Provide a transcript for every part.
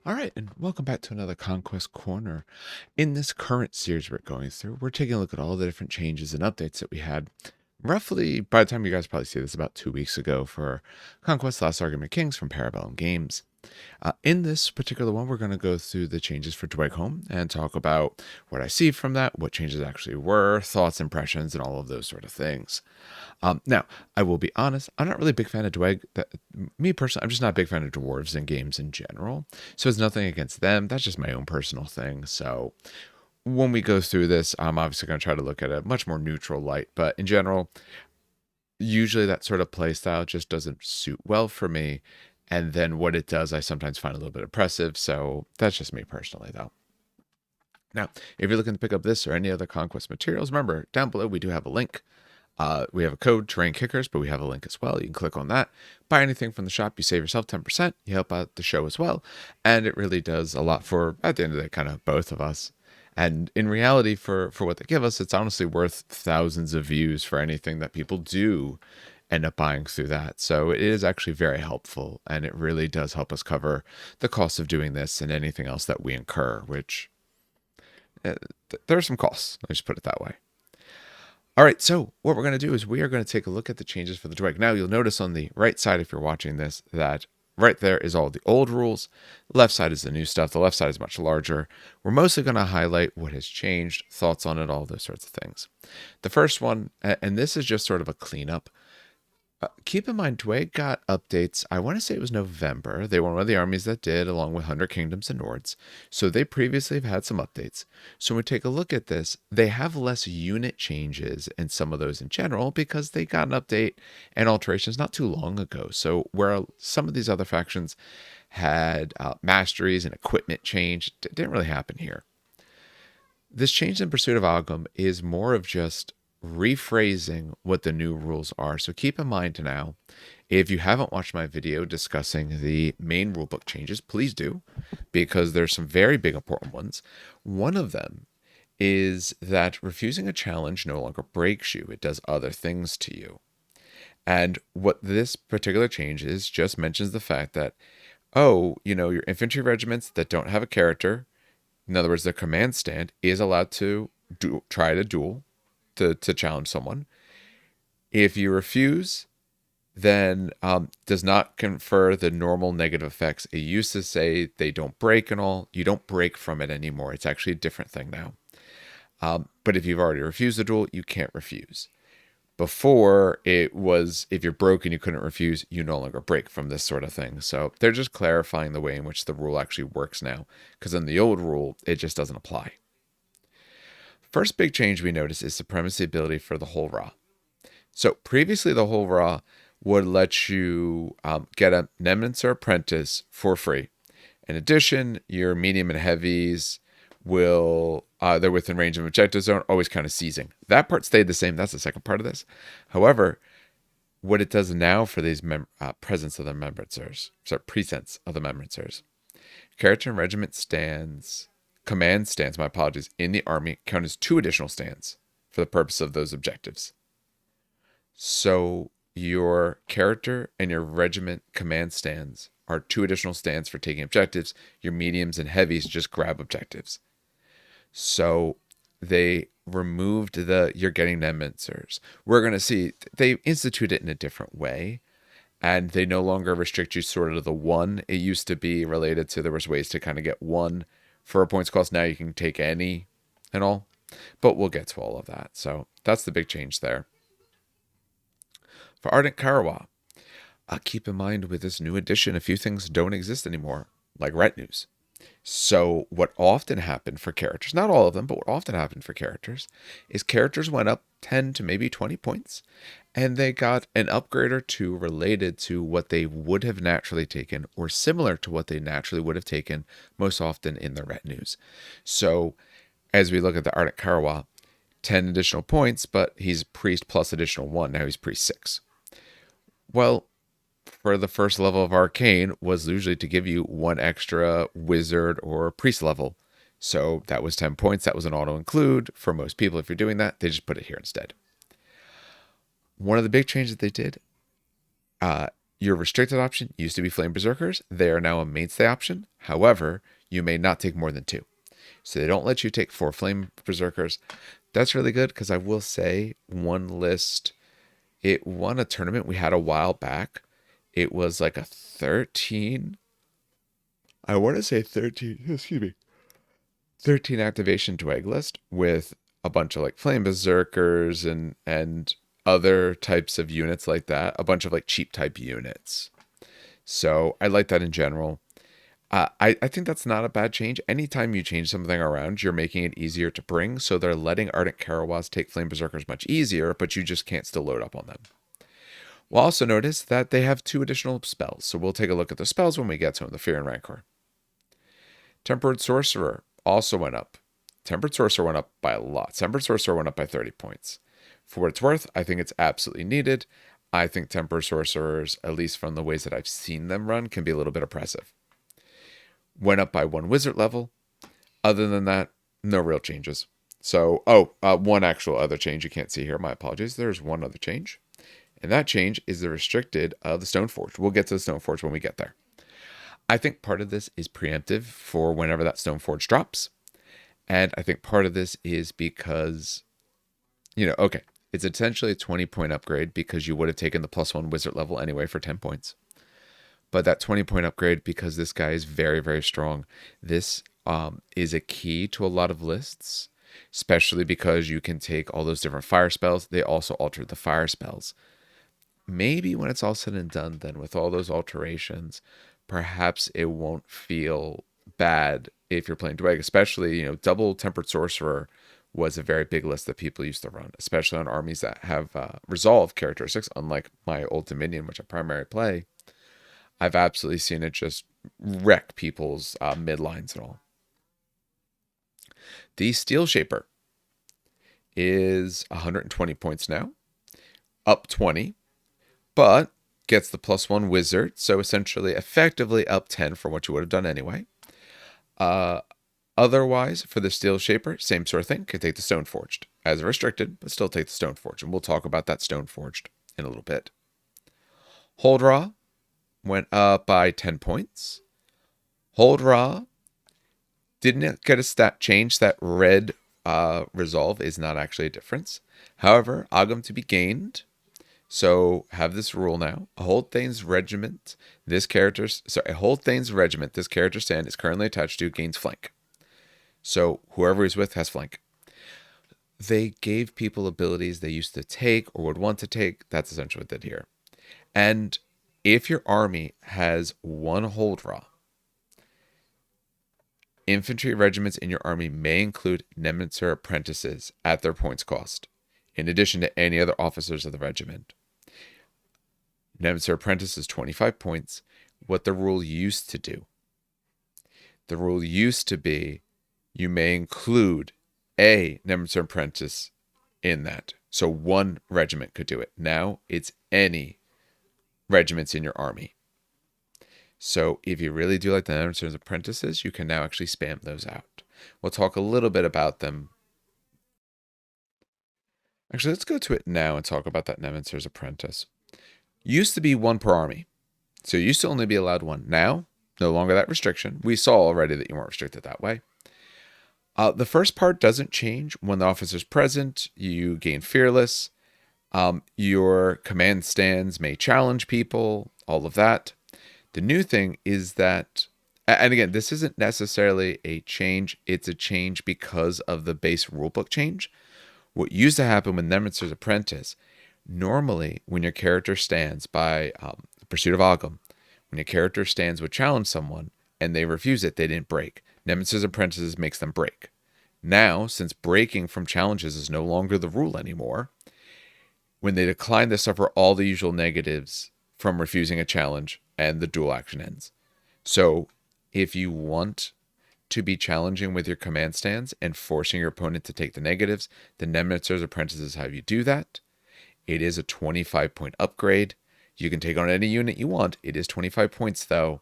All right, and welcome back to another Conquest Corner. In this current series we're going through, we're taking a look at all the different changes and updates that we had roughly, by the time you guys probably see this, about 2 weeks ago for Conquest Last Argument Kings from Parabellum Games. In this particular one, we're going to go through the changes for Dweghom and talk about what I see from that, what changes actually were, thoughts, impressions, and all of those sort of things. Now, I will be honest, I'm not really a big fan of me personally, I'm just not a big fan of dwarves in games in general. So it's nothing against them. That's just my own personal thing. So when we go through this, I'm obviously going to try to look at a much more neutral light. But in general, usually that sort of play style just doesn't suit well for me. And then what it does, I sometimes find a little bit oppressive. So that's just me personally, though. Now, if you're looking to pick up this or any other Conquest materials, remember, down below we do have a link. We have a code, Terrain Kickers, but we have a link as well. You can click on that. Buy anything from the shop, you save yourself 10%. You help out the show as well. And it really does a lot for, at the end of the day, kind of both of us. And in reality, for what they give us, it's honestly worth thousands of views for anything that people do end up buying through that. So it is actually very helpful, and it really does help us cover the cost of doing this and anything else that we incur, which there are some costs. Let's just put it that way. All right, so what we're going to do is we are going to take a look at the changes for the Dweg. Now, you'll notice on the right side, if you're watching this, that right there is all the old rules. Left side is the new stuff. The left side is much larger. We're mostly going to highlight what has changed, thoughts on it, all those sorts of things. The first one, and this is just sort of a cleanup. Keep in mind, Dweg got updates, I want to say it was November. They were one of the armies that did, along with 100 Kingdoms and Nords. So they previously have had some updates. So when we take a look at this, they have less unit changes in some of those in general because they got an update and alterations not too long ago. So where some of these other factions had masteries and equipment change, it didn't really happen here. This change in Pursuit of Dweghom is more of just rephrasing what the new rules are. So keep in mind now, if you haven't watched my video discussing the main rulebook changes, please do, because there's some very big important ones. One of them is that refusing a challenge no longer breaks you. It does other things to you. And what this particular change is just mentions the fact that, your infantry regiments that don't have a character, in other words, their command stand, is allowed to try to duel, to challenge someone. If you refuse, then does not confer the normal negative effects. It used to say they don't break and all. You don't break from it anymore. It's actually a different thing now. But if you've already refused the duel, you can't refuse. Before, it was if you're broken, you couldn't refuse, you no longer break from this sort of thing. So they're just clarifying the way in which the rule actually works now, because in the old rule, it just doesn't apply. First big change we notice is supremacy ability for the whole raw. So previously the whole raw would let you get a Nemesis Apprentice for free. In addition, your medium and heavies will, they're within range of objective zone, always kind of seizing. That part stayed the same. That's the second part of this. However, what it does now for these presence of the Membrances, presence of the Membrances, character and regiment stands, command stands, my apologies, in the army count as 2 additional stands for the purpose of those objectives. So your character and your regiment command stands are 2 additional stands for taking objectives. Your mediums and heavies just grab objectives. So they removed you're getting them answers. We're going to see they institute it in a different way. And they no longer restrict you sort of to the 1. It used to be related to, there was ways to kind of get 1 for a points cost. Now you can take any and all, but we'll get to all of that. So that's the big change there. For Ardent Carwa, keep in mind with this new edition, a few things don't exist anymore, like retinues. So what often happened for characters, not all of them, but what often happened for characters is characters went up 10 to maybe 20 points and they got an upgrade or 2 related to what they would have naturally taken or similar to what they naturally would have taken most often in the retinues. So as we look at the Ardent Carwa, 10 additional points, but he's priest plus additional 1. Now he's priest 6. Well, for the first level of Arcane was usually to give you 1 extra wizard or priest level. So that was 10 points. That was an auto include. For most people, if you're doing that, they just put it here instead. One of the big changes they did Your restricted option used to be Flame Berserkers. They are now a mainstay option. However, you may not take more than 2. So they don't let you take 4 Flame Berserkers. That's really good because I will say one list, it won a tournament we had a while back. It was like a 13. I want to say 13. Excuse me. 13 activation Dweg list with a bunch of like Flame Berserkers and other types of units like that. A bunch of like cheap type units. So I like that in general. I think that's not a bad change. Anytime you change something around, you're making it easier to bring. So they're letting Ardent Carwas take Flame Berserkers much easier, but you just can't still load up on them. We'll also notice that they have 2 additional spells. So we'll take a look at the spells when we get to them, the Fear and Rancor. Tempered Sorcerer also went up. Tempered Sorcerer went up by a lot. Tempered Sorcerer went up by 30 points. For what it's worth, I think it's absolutely needed. I think Tempered Sorcerers, at least from the ways that I've seen them run, can be a little bit oppressive. Went up by 1 wizard level. Other than that, no real changes. So, one actual other change you can't see here. My apologies. There's one other change. And that change is the restricted of the Stoneforged. We'll get to the Stoneforged when we get there. I think part of this is preemptive for whenever that Stoneforged drops. And I think part of this is because, okay, it's essentially a 20-point upgrade because you would have taken the +1 wizard level anyway for 10 points. But that 20-point upgrade, because this guy is very, very strong, this is a key to a lot of lists, especially because you can take all those different fire spells. They also altered the fire spells. Maybe when it's all said and done, then with all those alterations, perhaps it won't feel bad if you're playing Dweghom, especially, double Tempered Sorcerer was a very big list that people used to run, especially on armies that have resolve characteristics, unlike my old Dominion, which I primarily play. I've absolutely seen it just wreck people's midlines and all. The Steel Shaper is 120 points now, up 20, but gets the +1 wizard, so essentially effectively up 10 for what you would have done anyway. Otherwise, for the Steel Shaper, same sort of thing. Could take the Stoneforged as a restricted, but still take the Stoneforged, and we'll talk about that Stoneforged in a little bit. Hold Raw went up by 10 points. Hold Raw didn't get a stat change. That red resolve is not actually a difference. However, Agam to be gained. So have this rule now. A Hold Thane's regiment, this character stand is currently attached to gains flank. So whoever he's with has flank. They gave people abilities they used to take or would want to take. That's essentially what they did here. And if your army has 1 Hold Raw, infantry regiments in your army may include Nemesis Apprentices at their points cost, in addition to any other officers of the regiment. Nemesis Apprentice is 25 points. What the rule used to do. The rule used to be you may include a Nemesis Apprentice in that. So 1 regiment could do it. Now it's any regiments in your army. So if you really do like the Nemesis Apprentices, you can now actually spam those out. We'll talk a little bit about them. Actually, let's go to it now and talk about that Nemesis Apprentice. Used to be 1 per army. So you used to only be allowed 1. Now, no longer that restriction. We saw already that you weren't restricted that way. The first part doesn't change. When the officer's present, you gain Fearless. Your command stands may challenge people, all of that. The new thing is that, and again, this isn't necessarily a change. It's a change because of the base rulebook change. What used to happen with Nemesis Apprentice, normally when your character stands by Pursuit of Agam, when your character stands would challenge someone and they refuse it, they didn't break. Nemesis Apprentices makes them break. Now, since breaking from challenges is no longer the rule anymore, when they decline, they suffer all the usual negatives from refusing a challenge and the dual action ends. So if you want to be challenging with your command stands and forcing your opponent to take the negatives, the Nemesis Apprentices have you do that. It is a 25-point upgrade. You can take on any unit you want. It is 25 points, though.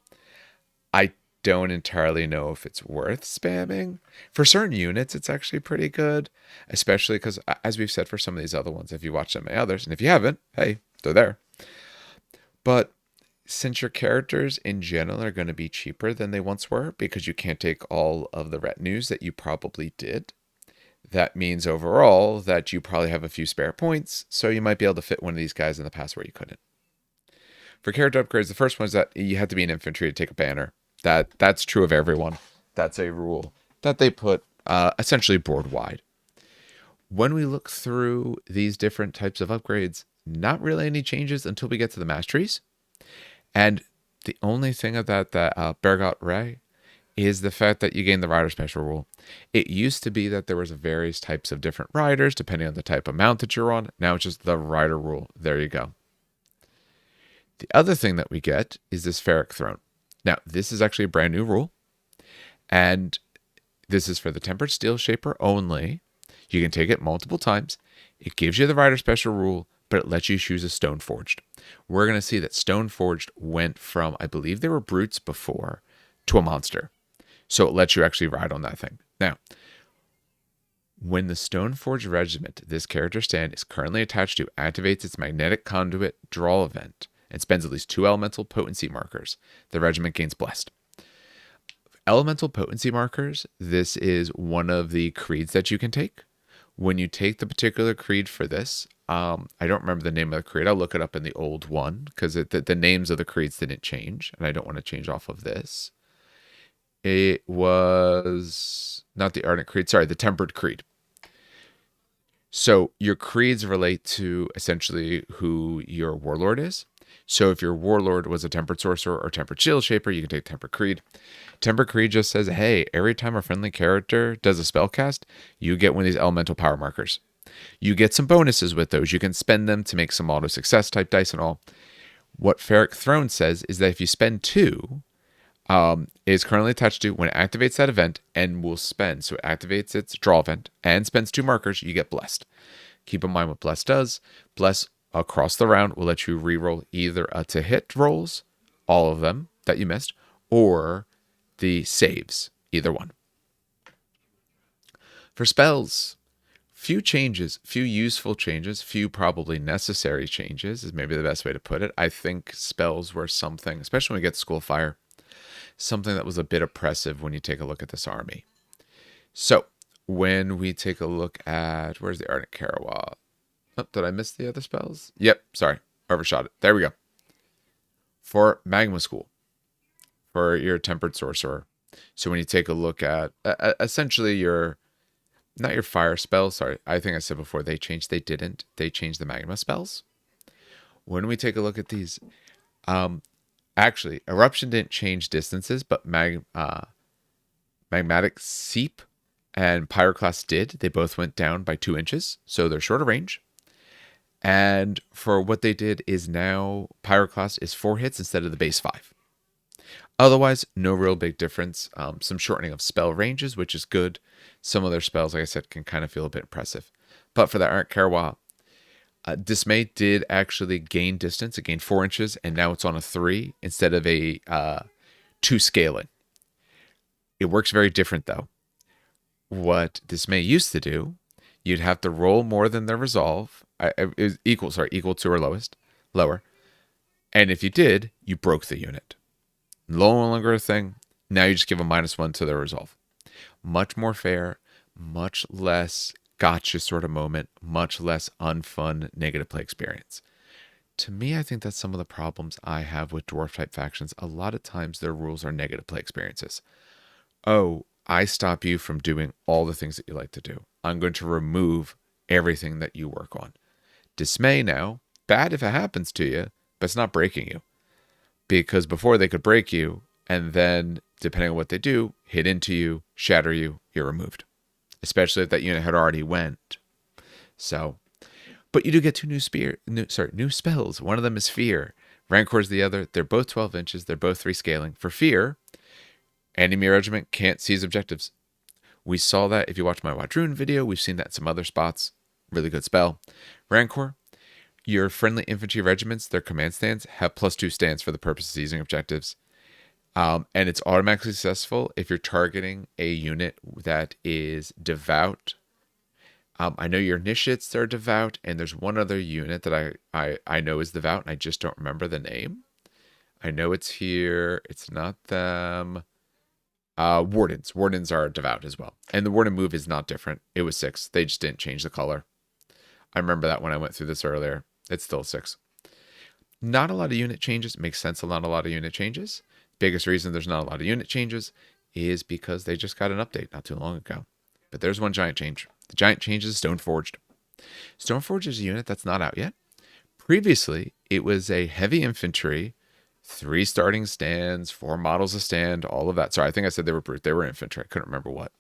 I don't entirely know if it's worth spamming. For certain units, it's actually pretty good, especially because, as we've said for some of these other ones, if you watch some of the others, and if you haven't, hey, they're there. But Since your characters in general are going to be cheaper than they once were because you can't take all of the retinues that you probably did, that means overall that you probably have a few spare points, so you might be able to fit one of these guys in the past where you couldn't. For character upgrades, the first one is that you have to be an infantry to take a banner. That's true of everyone. That's a rule that they put essentially board wide. When we look through these different types of upgrades, not really any changes until we get to the masteries. And the only thing about that Bergot Ray is the fact that you gain the rider special rule. It used to be that there was various types of different riders depending on the type of mount that you're on. Now it's just the rider rule. There you go. The other thing that we get is this Feric Throne. Now, this is actually a brand new rule, and this is for the Tempered Steel Shaper only. You can take it multiple times. It gives you the rider special rule, but it lets you choose a Stoneforged. We're going to see that Stoneforged went from, I believe they were brutes before, to a monster. So it lets you actually ride on that thing. Now, when the Stoneforged Regiment this character stand is currently attached to activates its Magnetic Conduit draw event and spends at least 2 elemental potency markers, the regiment gains Blessed. Elemental potency markers, this is one of the creeds that you can take. When you take the particular creed for this, I don't remember the name of the creed. I'll look it up in the old one because the names of the creeds didn't change, and I don't want to change off of this. It was not the Ardent Creed, sorry, the Tempered Creed. So your creeds relate to essentially who your warlord is. So if your warlord was a Tempered Sorcerer or Tempered Shield Shaper, you can take Tempered Creed. Tempered Creed just says, hey, every time a friendly character does a spell cast, you get one of these elemental power markers. You get some bonuses with those. You can spend them to make some auto success type dice and all. What Feric Throne says is that if you spend 2, it is currently attached to when it activates that event and will spend. So it activates its draw event and spends 2 markers, you get Blessed. Keep in mind what Blessed does. Bless across the round will let you reroll either to hit rolls, all of them that you missed, or the saves, either one. For spells, few changes, few useful changes, few probably necessary changes is maybe the best way to put it. I think spells were something, especially when we get to School of Fire, something that was a bit oppressive when you take a look at this army. So when we take a look at, where's the Ardent Carwa? Oh, did I miss the other spells? Yep, sorry, overshot it. There we go. For Magma School, for your Tempered Sorcerer. So when you take a look at essentially not your fire spells, sorry, I think I said before they changed. They didn't. They changed the magma spells. When we take a look at these, actually, Eruption didn't change distances, but Magmatic Seep and Pyroclast did. They both went down by 2 inches, so they're shorter range. And for what they did is now Pyroclast is 4 hits instead of the base 5. Otherwise, no real big difference. Some shortening of spell ranges, which is good. Some of their spells, like I said, can kind of feel a bit impressive. But for the Ardent Carwa, Dismay did actually gain distance. It gained 4 inches, and now it's on a 3 instead of a 2 scaling. It works very different, though. What Dismay used to do, you'd have to roll more than their resolve. It was equal to or lower. And if you did, you broke the unit. No longer a thing. Now you just give a -1 to their resolve. Much more fair, much less gotcha sort of moment, much less unfun negative play experience. To me, I think that's some of the problems I have with dwarf type factions. A lot of times their rules are negative play experiences. Oh, I stop you from doing all the things that you like to do. I'm going to remove everything that you work on. Dismay now, bad if it happens to you, but it's not breaking you. Because before they could break you, and then, depending on what they do, hit into you, shatter you, you're removed. Especially if that unit had already went. So, but you do get 2 new spells. One of them is Fear. Rancor is the other. They're both 12 inches. They're both 3 scaling. For Fear, enemy regiment can't seize objectives. We saw that if you watch my Wadroon video. We've seen that in some other spots. Really good spell. Rancor, your friendly infantry regiments, their command stands, have +2 stands for the purpose of seizing objectives. And it's automatically successful if you're targeting a unit that is devout. I know your initiates are devout, and there's one other unit that I know is devout, and I just don't remember the name. I know it's here. It's not them. Wardens. Wardens are devout as well. And the warden move is not different. It was 6. They just didn't change the color. I remember that when I went through this earlier. It's still 6. Not a lot of unit changes. It makes sense not a lot of unit changes. Biggest reason there's not a lot of unit changes is because they just got an update not too long ago. But there's one giant change. The giant change is Stoneforged. Stoneforged is a unit that's not out yet. Previously, it was a heavy infantry, 3 starting stands, 4 models a stand, all of that. Sorry, I think I said they were brute. They were infantry. I couldn't remember what.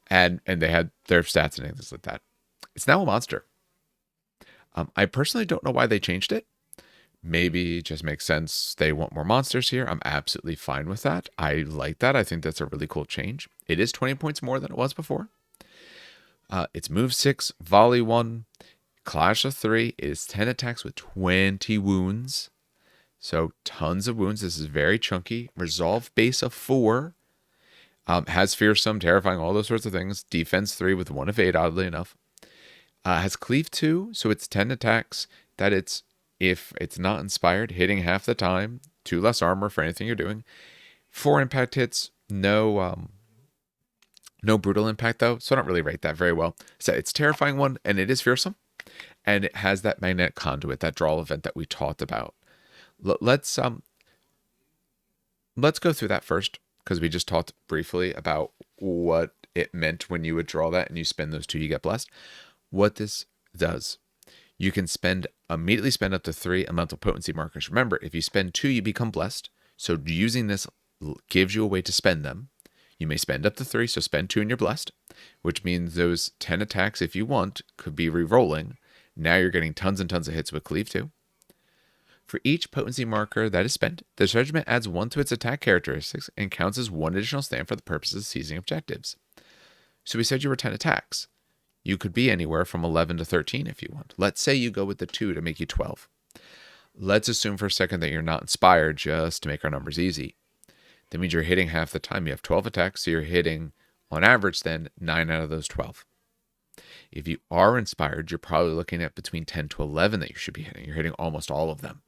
And they had their stats and things like that. It's now a monster. I personally don't know why they changed it. Maybe it just makes sense. They want more monsters here. I'm absolutely fine with that. I like that. I think that's a really cool change. It is 20 points more than it was before. It's move 6, volley 1, clash of 3. It is 10 attacks with 20 wounds. So tons of wounds. This is very chunky. Resolve base of 4. Has fearsome, terrifying, all those sorts of things. Defense 3 with 1 of 8, oddly enough. Has cleave 2, so it's 10 attacks. That it's, if it's not inspired, hitting half the time. 2 less armor for anything you're doing. 4 impact hits. No brutal impact though, so I don't really rate that very well. So it's terrifying 1, and it is fearsome. And it has that magnetic conduit, that draw event that we talked about. Let's go through that first, because we just talked briefly about what it meant when you would draw that and you spend those 2, you get blessed. What this does, you can immediately spend up to 3 elemental potency markers. Remember, if you spend 2, you become blessed. So using this gives you a way to spend them. You may spend up to 3, so spend 2 and you're blessed, which means those 10 attacks, if you want, could be re-rolling. Now you're getting tons and tons of hits with cleave 2. For each potency marker that is spent, this regiment adds 1 to its attack characteristics and counts as 1 additional stand for the purposes of seizing objectives. So we said you were 10 attacks. You could be anywhere from 11 to 13 if you want. Let's say you go with the 2 to make you 12. Let's assume for a second that you're not inspired, just to make our numbers easy. That means you're hitting half the time. You have 12 attacks, so you're hitting, on average then, 9 out of those 12. If you are inspired, you're probably looking at between 10 to 11 that you should be hitting. You're hitting almost all of them.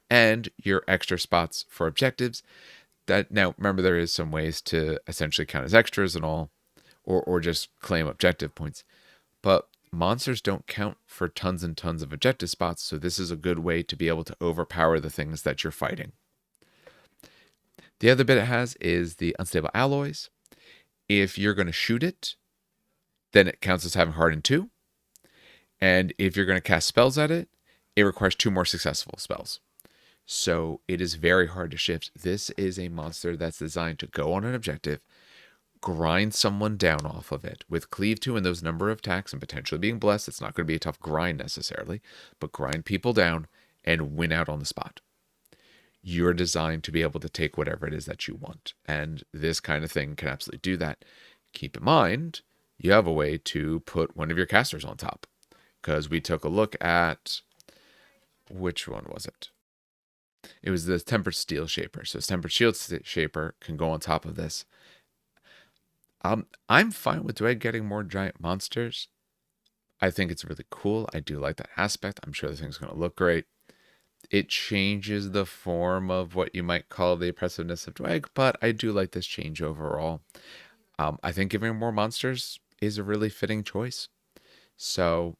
And your extra spots for objectives. Now, remember, there is some ways to essentially count as extras and all, or just claim objective points. But monsters don't count for tons and tons of objective spots, so this is a good way to be able to overpower the things that you're fighting. The other bit it has is the unstable alloys. If you're going to shoot it, then it counts as having hardened 2. And if you're going to cast spells at it, it requires 2 more successful spells. So it is very hard to shift. This is a monster that's designed to go on an objective, grind someone down off of it with cleave 2 and those number of attacks and potentially being blessed. It's not going to be a tough grind necessarily, but grind people down and win out on the spot. You're designed to be able to take whatever it is that you want. And this kind of thing can absolutely do that. Keep in mind, you have a way to put one of your casters on top. Because we took a look at, which one was it? It was the Tempered Steel Shaper. So Tempered Shield Shaper can go on top of this. I'm fine with Dweghom getting more giant monsters. I think it's really cool. I do like that aspect. I'm sure the thing's going to look great. It changes the form of what you might call the oppressiveness of Dweghom, but I do like this change overall. I think giving more monsters is a really fitting choice. So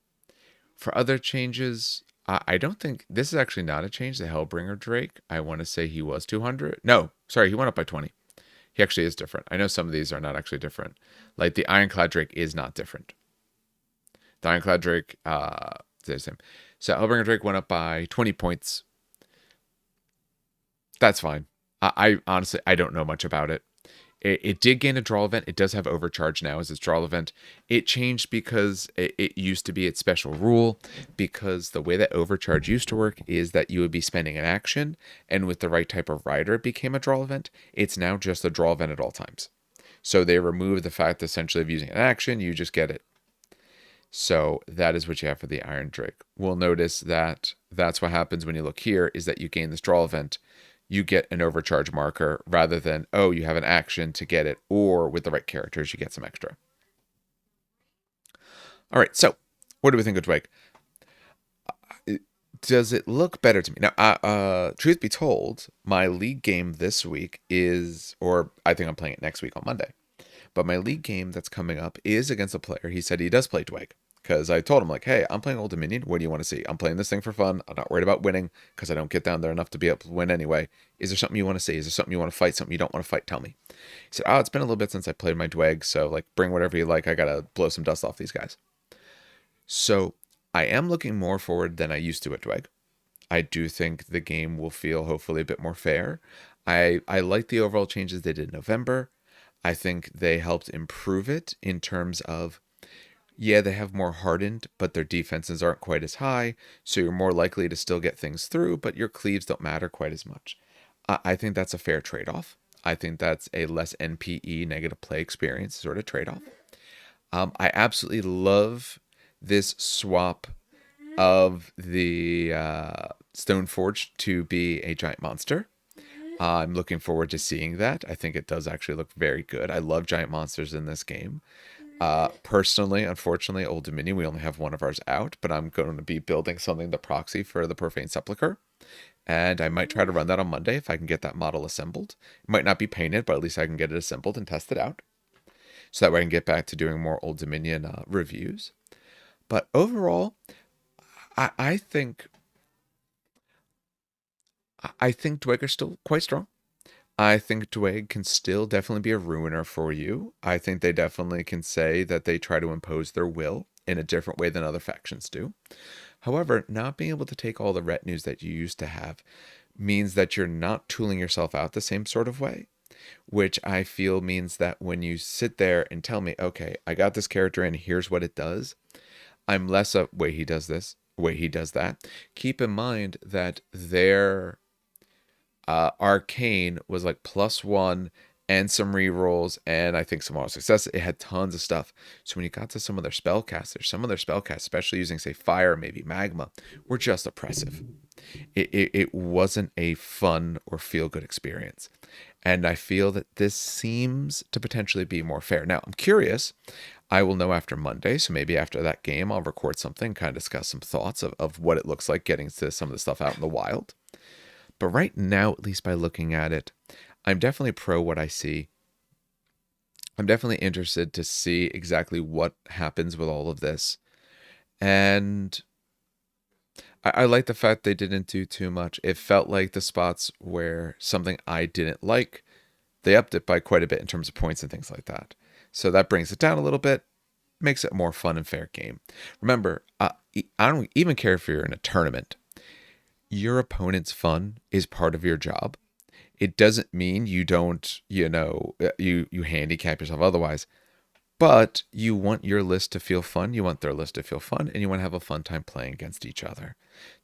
for other changes, I don't think this is actually not a change. The Hellbringer Drake, I want to say he was 200. No, sorry, he went up by 20. He actually is different. I know some of these are not actually different. Like the Ironclad Drake is not different. The Ironclad Drake, is the same. So Hellbringer Drake went up by 20 points. That's fine. I honestly, I don't know much about it. It did gain a draw event. It does have overcharge now as its draw event. It changed because it used to be its special rule, because the way that overcharge used to work is that you would be spending an action, and with the right type of rider, it became a draw event. It's now just a draw event at all times. So they removed the fact essentially of using an action, you just get it. So that is what you have for the Iron Drake. We'll notice that that's what happens when you look here, is that you gain this draw event. You get an overcharge marker rather than, oh, you have an action to get it, or with the right characters, you get some extra. All right, so what do we think of Dweghom? Does it look better to me? Now, truth be told, my league game this week is, or I think I'm playing it next week on Monday, but my league game that's coming up is against a player. He said he does play Dweg. Because I told him, like, hey, I'm playing Old Dominion. What do you want to see? I'm playing this thing for fun. I'm not worried about winning because I don't get down there enough to be able to win anyway. Is there something you want to see? Is there something you want to fight? Something you don't want to fight? Tell me. He said, oh, it's been a little bit since I played my Dweg, so, like, bring whatever you like. I got to blow some dust off these guys. So I am looking more forward than I used to at Dweg. I do think the game will feel hopefully a bit more fair. I like the overall changes they did in November. I think they helped improve it in terms of, yeah, they have more hardened, but their defenses aren't quite as high, so you're more likely to still get things through, but your cleaves don't matter quite as much. I think that's a fair trade-off. I think that's a less NPE, negative play experience sort of trade-off. I absolutely love this swap of the Stoneforged to be a giant monster. I'm looking forward to seeing that. I think it does actually look very good. I love giant monsters in this game. Personally, unfortunately, Old Dominion, we only have one of ours out, but I'm going to be building something to proxy for the Profane Sepulchre. And I might try to run that on Monday if I can get that model assembled. It might not be painted, but at least I can get it assembled and test it out. So that way I can get back to doing more Old Dominion reviews. But overall, I think Dweg are still quite strong. I think Dweg can still definitely be a ruiner for you. I think they definitely can say that they try to impose their will in a different way than other factions do. However, not being able to take all the retinues that you used to have means that you're not tooling yourself out the same sort of way, which I feel means that when you sit there and tell me, okay, I got this character in, here's what it does, I'm less of, wait, he does this, wait, he does that. Keep in mind that their Arcane was like +1 and some rerolls and I think some auto success. It had tons of stuff. So when you got to some of their spellcasts, especially using, say, fire, maybe magma, were just oppressive. It wasn't a fun or feel good experience. And I feel that this seems to potentially be more fair. Now, I'm curious. I will know after Monday, so maybe after that game, I'll record something, kind of discuss some thoughts of what it looks like getting to some of the stuff out in the wild. But right now, at least by looking at it, I'm definitely pro what I see. I'm definitely interested to see exactly what happens with all of this. And I like the fact they didn't do too much. It felt like the spots where something I didn't like, they upped it by quite a bit in terms of points and things like that. So that brings it down a little bit, makes it a more fun and fair game. Remember, I don't even care if you're in a tournament. Your opponent's fun is part of your job. It doesn't mean you don't, you handicap yourself otherwise, but you want your list to feel fun. You want their list to feel fun, and you want to have a fun time playing against each other.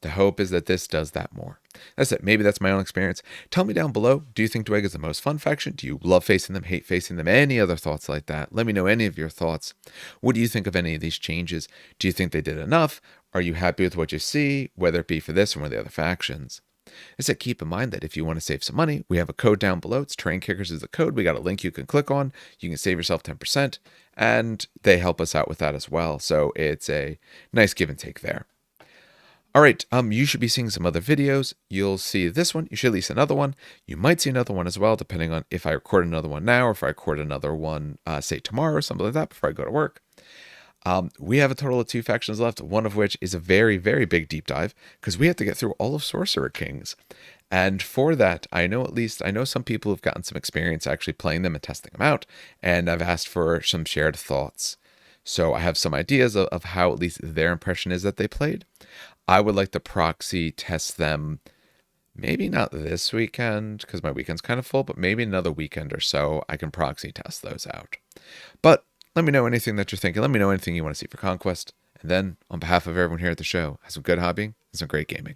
The hope is that this does that more. That's it. Maybe that's my own experience. Tell me down below, do you think Dweg is the most fun faction? Do you love facing them, hate facing them? Any other thoughts like that? Let me know any of your thoughts. What do you think of any of these changes? Do you think they did enough? Are you happy with what you see, whether it be for this or one of the other factions? I said, keep in mind that if you want to save some money, we have a code down below. It's Train Kickers is the code. We got a link you can click on. You can save yourself 10%, and they help us out with that as well. So it's a nice give and take there. All right, you should be seeing some other videos. You'll see this one. You should at least another one. You might see another one as well, depending on if I record another one now or if I record another one, say, tomorrow or something like that before I go to work. We have a total of 2 factions left, one of which is a very, very big deep dive because we have to get through all of Sorcerer Kings. And for that, I know some people have gotten some experience actually playing them and testing them out, and I've asked for some shared thoughts. So I have some ideas of how at least their impression is that they played. I would like to proxy test them, maybe not this weekend because my weekend's kind of full, but maybe another weekend or so I can proxy test those out. But let me know anything that you're thinking. Let me know anything you want to see for Conquest. And then, on behalf of everyone here at the show, have some good hobbying and some great gaming.